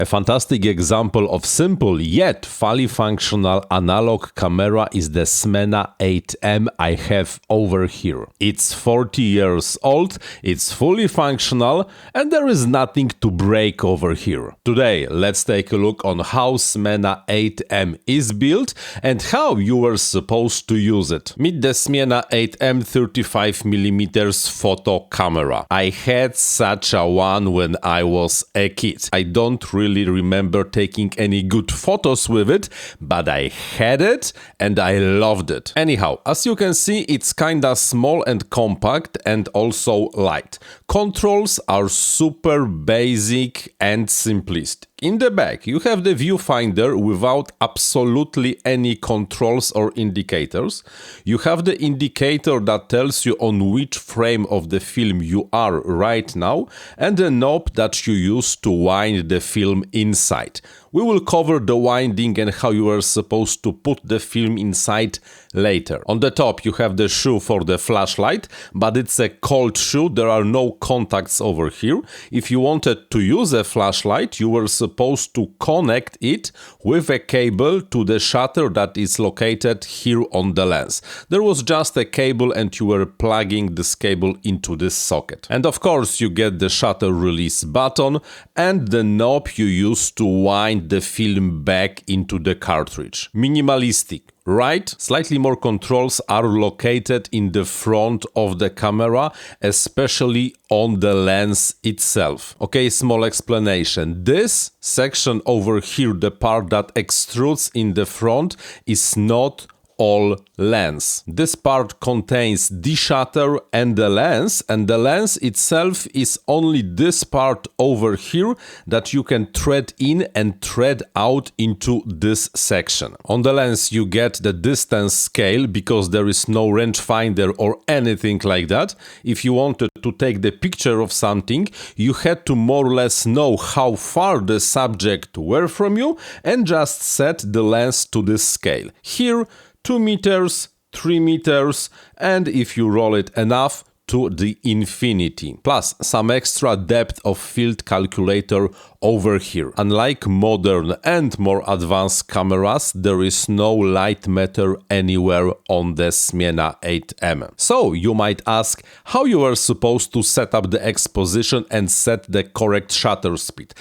A fantastic example of simple yet fully functional analog camera is the Smena 8M I have over here. It's 40 years old, it's fully functional, and there is nothing to break over here. Today, let's take a look on how Smena 8M is built and how you were supposed to use it. Meet the Smena 8M 35mm photo camera. I had such a one when I was a kid. I don't really remember taking any good photos with it, but I had it and I loved it. Anyhow, as you can see, it's kinda small and compact and also light. Controls are super basic and simplistic. In the back, you have the viewfinder without absolutely any controls or indicators. You have the indicator that tells you on which frame of the film you are right now, and the knob that you use to wind the film inside. We will cover the winding and how you are supposed to put the film inside later. On the top you have the shoe for the flashlight, but it's a cold shoe, there are no contacts over here. If you wanted to use a flashlight, you were supposed to connect it with a cable to the shutter that is located here on the lens. There was just a cable and you were plugging this cable into this socket. And of course you get the shutter release button and the knob you use to wind the film back into the cartridge. Minimalistic, right? Slightly more controls are located in the front of the camera, especially on the lens itself. Okay, small explanation. This section over here, the part that extrudes in the front, is not all lens. This part contains the shutter and the lens itself is only this part over here that you can thread in and thread out into this section. On the lens you get the distance scale because there is no rangefinder or anything like that. If you wanted to take the picture of something, you had to more or less know how far the subject were from you and just set the lens to this scale. Here 2 meters, 3 meters, and if you roll it enough, to the infinity. Plus some extra depth of field calculator over here. Unlike modern and more advanced cameras, there is no light meter anywhere on the Smena 8M. So you might ask how you are supposed to set up the exposition and set the correct shutter speed.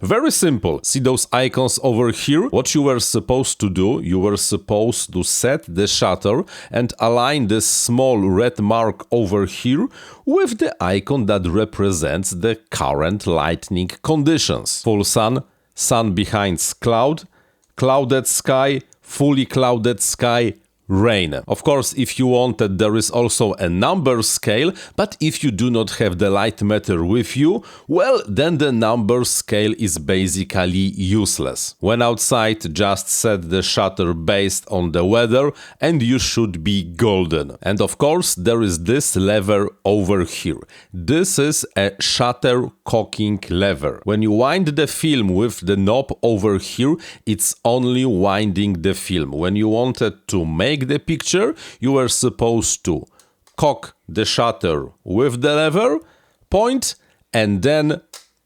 Very simple. See those icons over here? What you were supposed to do, you were supposed to set the shutter and align this small red mark over here with the icon that represents the current lighting conditions. Full sun, sun behind cloud, clouded sky, fully clouded sky, rain. Of course, if you wanted, there is also a number scale, but if you do not have the light meter with you, well, then the number scale is basically useless. When outside, just set the shutter based on the weather and you should be golden. And of course, there is this lever over here. This is a shutter cocking lever. When you wind the film with the knob over here, it's only winding the film. When you wanted to make the picture, you were supposed to cock the shutter with the lever, point, and then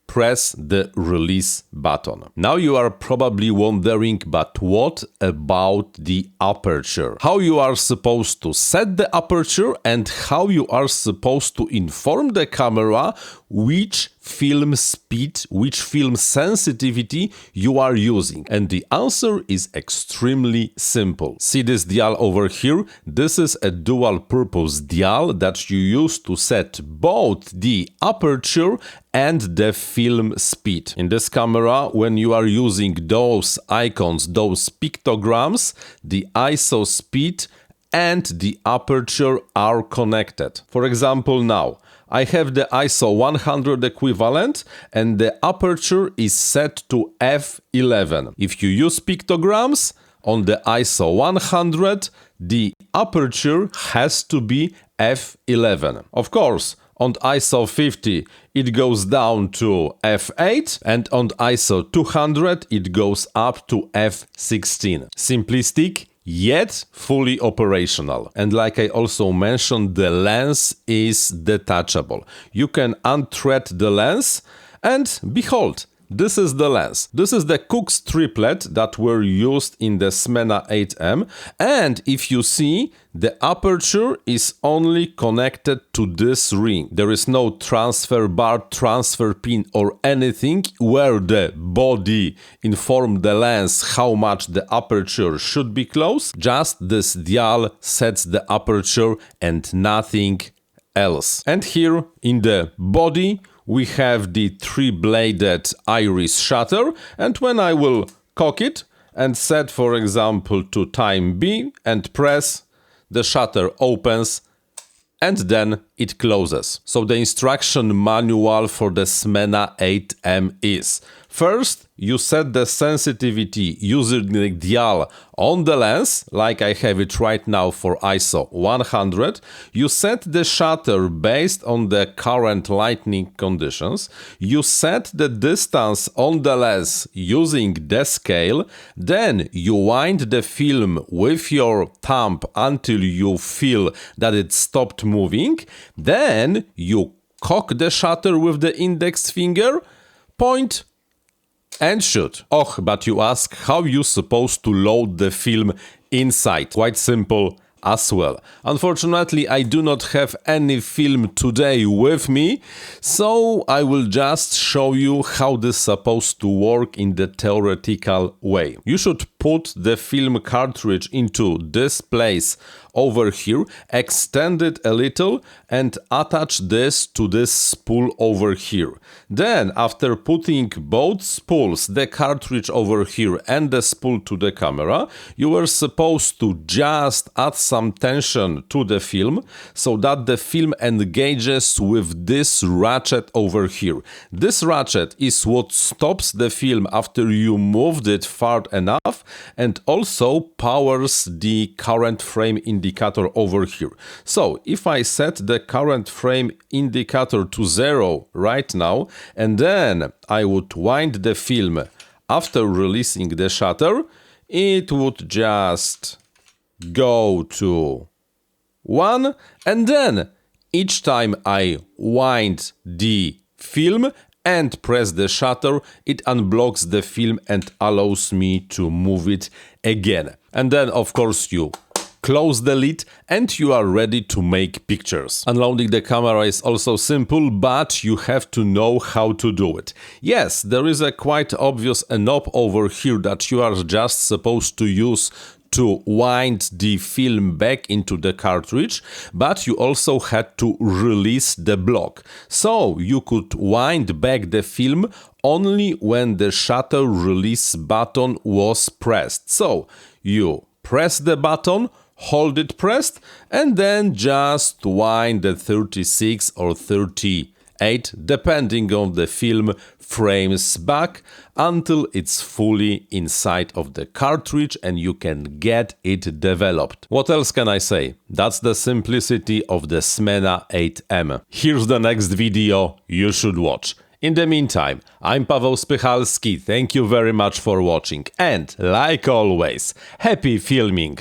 press the release button. Now you are probably wondering, but what about the aperture? How you are supposed to set the aperture and how you are supposed to inform the camera which film speed, which film sensitivity you are using. And the answer is extremely simple. See this dial over here? This is a dual purpose dial that you use to set both the aperture and the film speed. In this camera, when you are using those icons, those pictograms, the ISO speed and the aperture are connected. For example, now I have the ISO 100 equivalent and the aperture is set to f11. If you use pictograms on the ISO 100, the aperture has to be f11. Of course, on ISO 50 it goes down to f8 and on ISO 200 it goes up to f16. Simplistic, yet fully operational. And like I also mentioned, the lens is detachable. You can unthread the lens and behold, this is the lens. This is the Cook's triplet that were used in the Smena 8M, and if you see, the aperture is only connected to this ring. There is no transfer bar, transfer pin or anything where the body informs the lens how much the aperture should be closed. Just this dial sets the aperture and nothing else. And here in the body we have the three-bladed iris shutter, and when I will cock it and set, for example, to time B and press, the shutter opens and then it closes. So the instruction manual for the Smena 8M is: first, you set the sensitivity using the dial on the lens, like I have it right now for ISO 100. You set the shutter based on the current lighting conditions. You set the distance on the lens using the scale. Then you wind the film with your thumb until you feel that it stopped moving. Then you cock the shutter with the index finger, point, and shoot. Oh, but you ask how you supposed to load the film inside. Quite simple as well. Unfortunately, I do not have any film today with me, so I will just show you how this is supposed to work in the theoretical way. You should put the film cartridge into this place over here, extend it a little and attach this to this spool over here. Then, after putting both spools, the cartridge over here and the spool to the camera, you are supposed to just add some tension to the film so that the film engages with this ratchet over here. This ratchet is what stops the film after you moved it far enough and also powers the current frame indicator over here. So if I set the current frame indicator to 0 right now, and then I would wind the film after releasing the shutter, it would just go to 1, and then each time I wind the film and press the shutter, it unblocks the film and allows me to move it again. And then, of course, you close the lid and you are ready to make pictures. Unloading the camera is also simple, but you have to know how to do it. Yes, there is a quite obvious knob over here that you are just supposed to use to wind the film back into the cartridge, but you also had to release the block. So you could wind back the film only when the shutter release button was pressed. So you press the button, hold it pressed, and then just wind the 36 or 38, depending on the film, frames back until it's fully inside of the cartridge and you can get it developed. What else can I say? That's the simplicity of the Smena 8M. Here's the next video you should watch. In the meantime, I'm Paweł Spychalski, thank you very much for watching and, like always, happy filming!